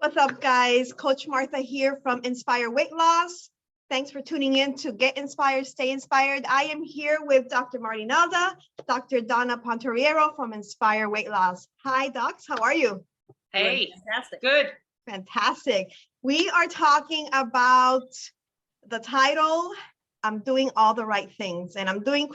What's up, guys? Coach Martha here from Inspire Weight Loss. Thanks for tuning in to Get Inspired, Stay Inspired. I am here with Dr. Marty Nalda, Dr. Donna Pontoriero from Inspire Weight Loss. Hi, docs. How are you? Hey, Fantastic. good. Fantastic. We are talking about the title, I'm doing all the right things. And I'm doing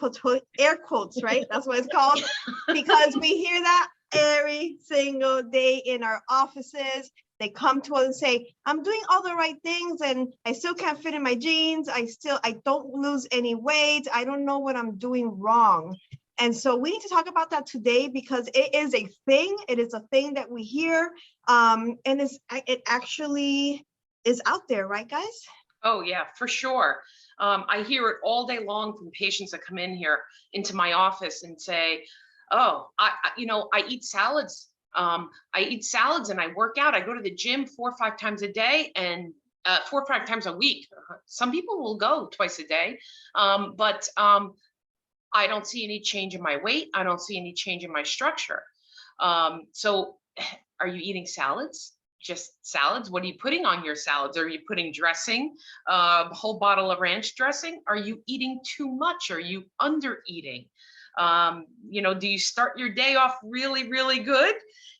air quotes, right? That's what it's called. Because we hear that every single day in our offices. They come to us and say, I'm doing all the right things and I still can't fit in my jeans. I don't lose any weight. I don't know what I'm doing wrong. And so we need to talk about that today because it is a thing. It is a thing that we hear. And it actually is out there, right, guys? Oh, yeah, for sure. I hear it all day long from patients that come in here into my office and say, oh, I eat salads. I eat salads and I work out. I go to the gym 4 or 5 times a day and 4 or 5 times a week. Some people will go twice a day, but I don't see any change in my weight. I don't see any change in my structure. So are you eating salads? Just salads? What are you putting on your salads? Are you putting dressing, a whole bottle of ranch dressing? Are you eating too much? Are you under eating? Do you start your day off really, really good?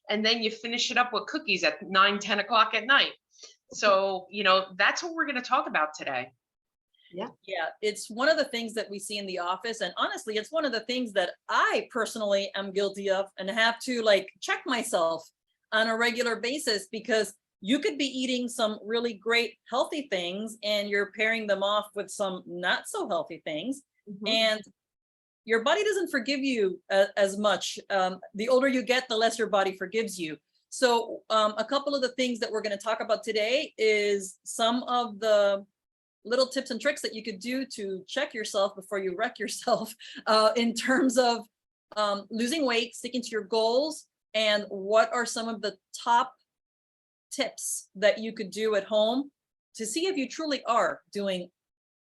And then you finish it up with cookies at 9, 10 o'clock at night. So, that's what we're going to talk about today. Yeah, it's one of the things that we see in the office. And honestly, it's one of the things that I personally am guilty of and have to check myself on a regular basis, because you could be eating some really great healthy things and you're pairing them off with some not so healthy things. Mm-hmm. And your body doesn't forgive you as much. The older you get, the less your body forgives you. So a couple of the things that we're going to talk about today is some of the little tips and tricks that you could do to check yourself before you wreck yourself in terms of losing weight, sticking to your goals, and what are some of the top tips that you could do at home to see if you truly are doing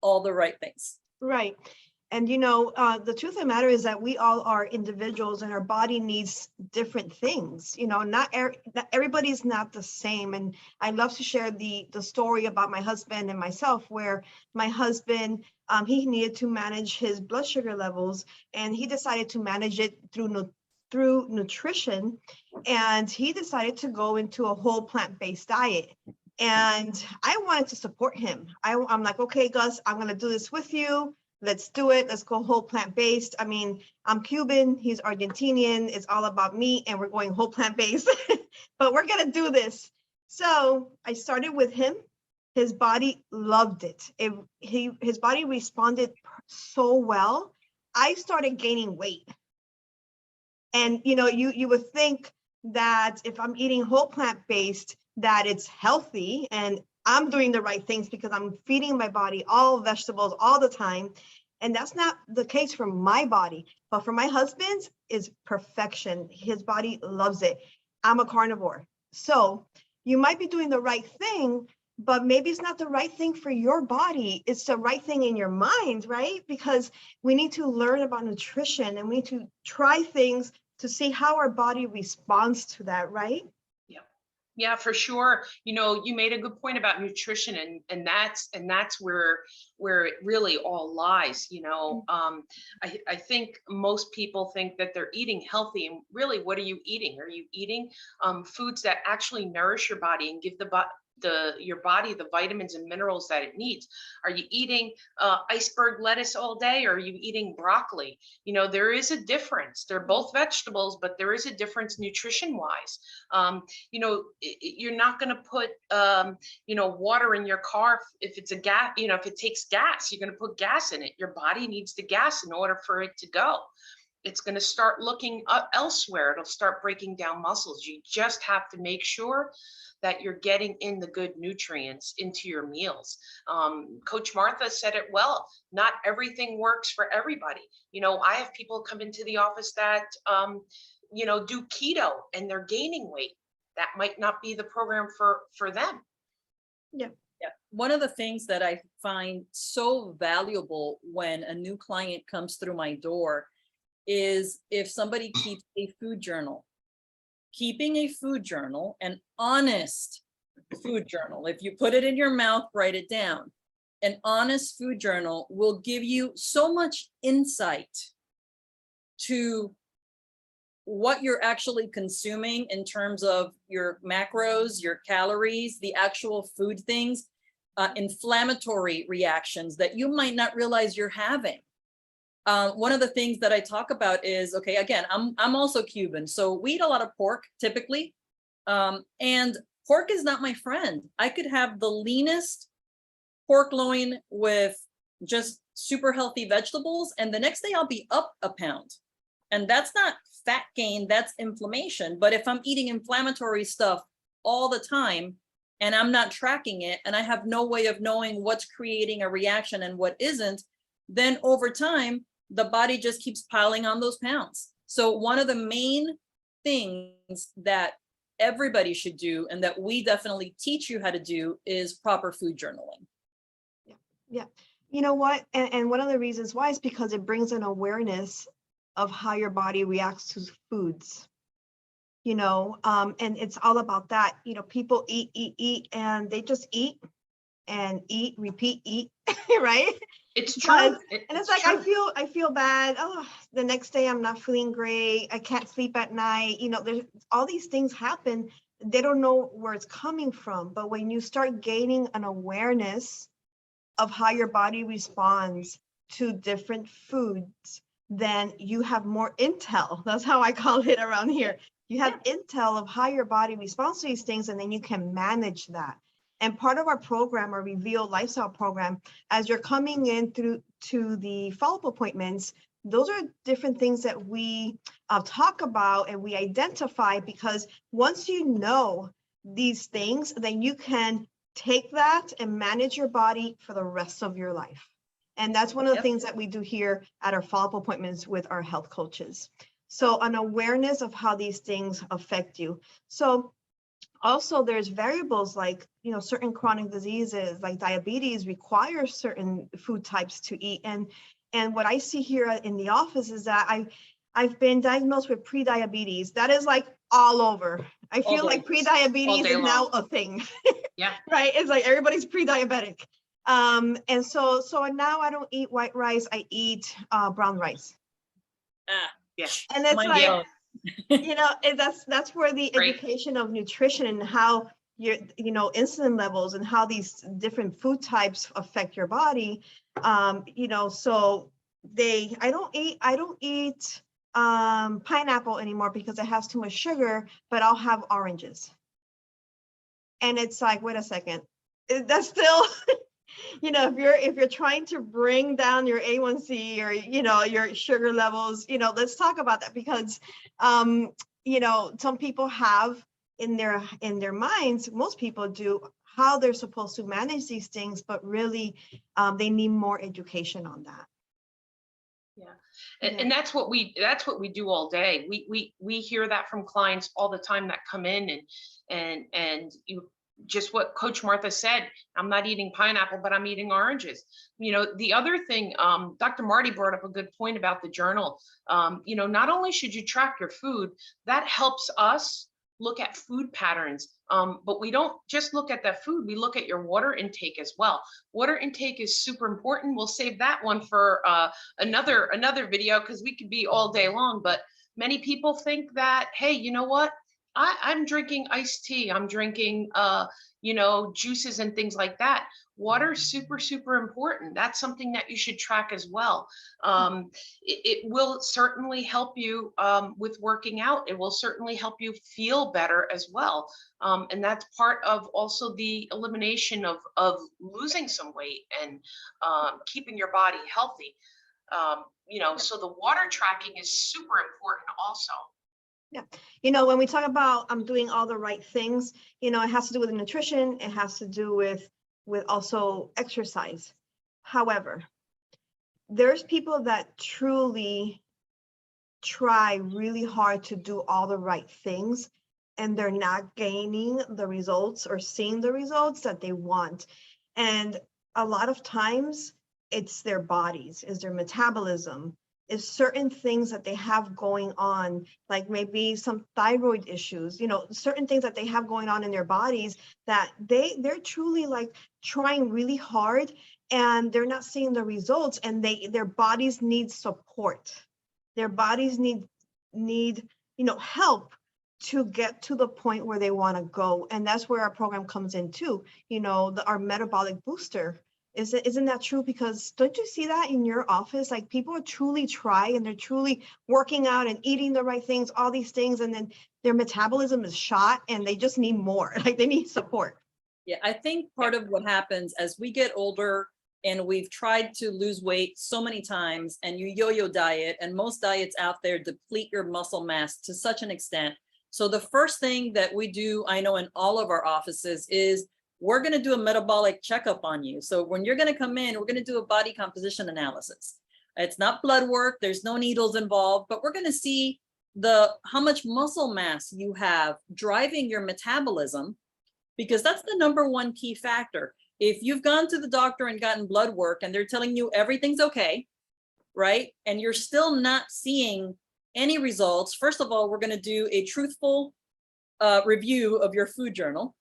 all the right things. Right. And, the truth of the matter is that we all are individuals and our body needs different things. Not everybody's not the same. And I love to share the story about my husband and myself, where my husband, he needed to manage his blood sugar levels, and he decided to manage it through nutrition. And he decided to go into a whole plant-based diet. And I wanted to support him. I'm like, okay, Gus, I'm going to do this with you. Let's do it. Let's go whole plant-based. I mean, I'm Cuban, he's Argentinian. It's all about meat and we're going whole plant-based, but we're going to do this. So I started with him. His body loved it. His body responded so well. I started gaining weight. And, you would think that if I'm eating whole plant-based, that it's healthy and I'm doing the right things because I'm feeding my body all vegetables all the time. And that's not the case for my body, but for my husband's is perfection. His body loves it. I'm a carnivore. So you might be doing the right thing, but maybe it's not the right thing for your body. It's the right thing in your mind, right? Because we need to learn about nutrition and we need to try things to see how our body responds to that, right? Yeah, for sure. You made a good point about nutrition, and that's where it really all lies. I think most people think that they're eating healthy, and really, what are you eating? Are you eating foods that actually nourish your body and give your body the vitamins and minerals that it needs? Are you eating iceberg lettuce all day, or are you eating broccoli? There is a difference. They're both vegetables, but there is a difference nutrition wise. You're not going to put water in your car if it's a gas. If it takes gas, you're going to put gas in it. Your body needs the gas in order for it to go. It's going to start looking elsewhere. It'll start breaking down muscles. You just have to make sure that you're getting in the good nutrients into your meals. Coach Martha said it well. Not everything works for everybody. I have people come into the office that, do keto and they're gaining weight. That might not be the program for them. Yeah. One of the things that I find so valuable when a new client comes through my door is if somebody keeps a food journal. Keeping a food journal, an honest food journal. If you put it in your mouth, write it down. An honest food journal will give you so much insight to what you're actually consuming in terms of your macros, your calories, the actual food things, inflammatory reactions that you might not realize you're having. One of the things that I talk about is, okay, again, I'm also Cuban, so we eat a lot of pork typically, and pork is not my friend. I could have the leanest pork loin with just super healthy vegetables, and the next day I'll be up a pound. And that's not fat gain, that's inflammation. But if I'm eating inflammatory stuff all the time and I'm not tracking it, and I have no way of knowing what's creating a reaction and what isn't, then over time, the body just keeps piling on those pounds. So one of the main things that everybody should do, and that we definitely teach you how to do, is proper food journaling. Yeah. You know what? And one of the reasons why is because it brings an awareness of how your body reacts to foods. And it's all about that. People eat, and they just eat and eat, repeat, eat, right? It's true. And it's like, true. I feel bad. Oh, the next day I'm not feeling great. I can't sleep at night. There's all these things happen. They don't know where it's coming from. But when you start gaining an awareness of how your body responds to different foods, then you have more intel. That's how I call it around here. You have intel of how your body responds to these things, and then you can manage that. And part of our program, our Reveal Lifestyle program, as you're coming in through to the follow-up appointments, those are different things that we talk about and we identify, because once you know these things, then you can take that and manage your body for the rest of your life. And that's one of the things that we do here at our follow-up appointments with our health coaches. So an awareness of how these things affect you. So also there's variables like, certain chronic diseases like diabetes require certain food types to eat. And what I see here in the office is that I've been diagnosed with pre-diabetes. That is like all over. I feel like pre-diabetes is now a thing. Yeah. Right. It's like everybody's pre-diabetic. And so now I don't eat white rice. I eat brown rice. Yeah. And it's that's where the education of nutrition and how your insulin levels and how these different food types affect your body. So I don't eat pineapple anymore because it has too much sugar, but I'll have oranges. And it's like, wait a second, that's still, if you're trying to bring down your A1C or, your sugar levels, let's talk about that, because, some people have in their minds, most people do, how they're supposed to manage these things, but really they need more education on that. Yeah. And that's what we do all day. We hear that from clients all the time that come in, and you just what Coach Martha said, I'm not eating pineapple, but I'm eating oranges. The other thing, Dr. Marty brought up a good point about the journal. Not only should you track your food, that helps us look at food patterns. But we don't just look at that food, we look at your water intake as well. Water intake is super important. We'll save that one for another video, because we could be all day long. But many people think that, hey, you know what? I'm drinking iced tea. I'm drinking, juices and things like that. Water is super, super important. That's something that you should track as well. It will certainly help you with working out. It will certainly help you feel better as well. And that's part of also the elimination of losing some weight and keeping your body healthy. So the water tracking is super important also. Yeah. When we talk about I'm doing all the right things, it has to do with nutrition. It has to do with also exercise. However, there's people that truly try really hard to do all the right things, and they're not gaining the results or seeing the results that they want. And a lot of times it's their bodies, it's their metabolism. is certain things that they have going on, like maybe some thyroid issues, you know, certain things that they have going on in their bodies that they're truly like trying really hard and they're not seeing the results, and their bodies need support. Their bodies need, you know, help to get to the point where they want to go. And that's where our program comes in too. You know, our metabolic booster. Isn't that true? Because don't you see that in your office? Like people are truly try and they're truly working out and eating the right things, all these things, and then their metabolism is shot and they just need more. Like they need support. Yeah, I think part of what happens as we get older and we've tried to lose weight so many times, and you yo-yo diet, and most diets out there deplete your muscle mass to such an extent. So the first thing that we do, I know in all of our offices, is we're going to do a metabolic checkup on you. So when you're going to come in, we're going to do a body composition analysis. It's not blood work. There's no needles involved, but we're going to see how much muscle mass you have driving your metabolism, because that's the number one key factor. If you've gone to the doctor and gotten blood work and they're telling you everything's okay, right? And you're still not seeing any results, first of all, we're going to do a truthful review of your food journal,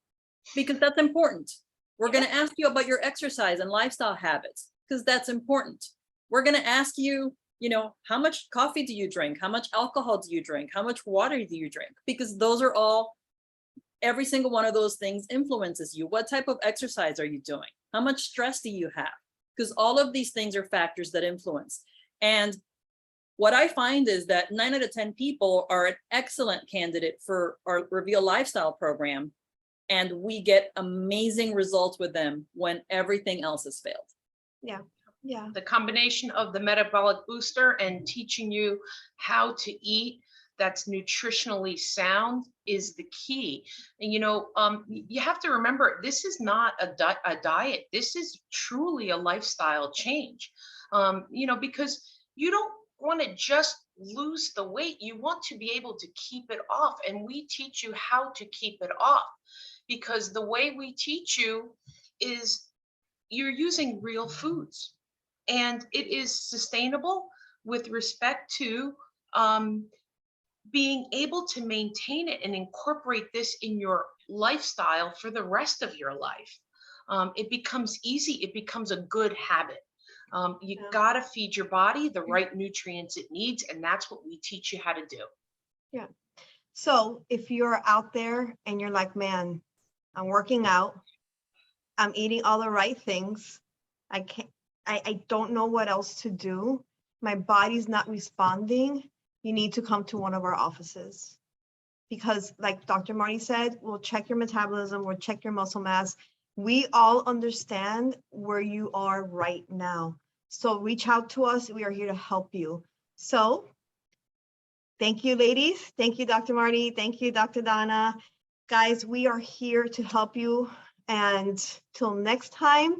because that's important. We're going to ask you about your exercise and lifestyle habits, because that's important. We're going to ask you, you know, how much coffee do you drink? How much alcohol do you drink? How much water do you drink? Because those are all, every single one of those things influences you. What type of exercise are you doing? How much stress do you have? Because all of these things are factors that influence. And what I find is that 9 out of 10 people are an excellent candidate for our Reveal Lifestyle program. And we get amazing results with them when everything else has failed. Yeah. Yeah. The combination of the metabolic booster and teaching you how to eat that's nutritionally sound is the key. And, you know, you have to remember, this is not a diet. This is truly a lifestyle change, you know, because you don't want to just lose the weight. You want to be able to keep it off. And we teach you how to keep it off, because the way we teach you is you're using real foods, and it is sustainable with respect to being able to maintain it and incorporate this in your lifestyle for the rest of your life. It becomes easy. It becomes a good habit. You gotta feed your body the right nutrients it needs, and that's what we teach you how to do. Yeah. So if you're out there and you're like, man, I'm working out, I'm eating all the right things, I don't know what else to do, my body's not responding, you need to come to one of our offices. Because like Dr. Marty said, we'll check your metabolism, we'll check your muscle mass. We all understand where you are right now. So reach out to us, we are here to help you. So thank you, ladies. Thank you, Dr. Marty. Thank you, Dr. Donna. Guys, we are here to help you. And till next time,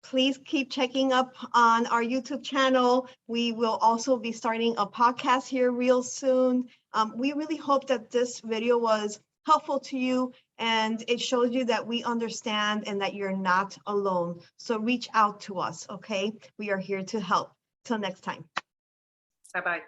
please keep checking up on our YouTube channel. We will also be starting a podcast here real soon. We really hope that this video was helpful to you and it shows you that we understand and that you're not alone. So reach out to us, okay? We are here to help. Till next time. Bye-bye.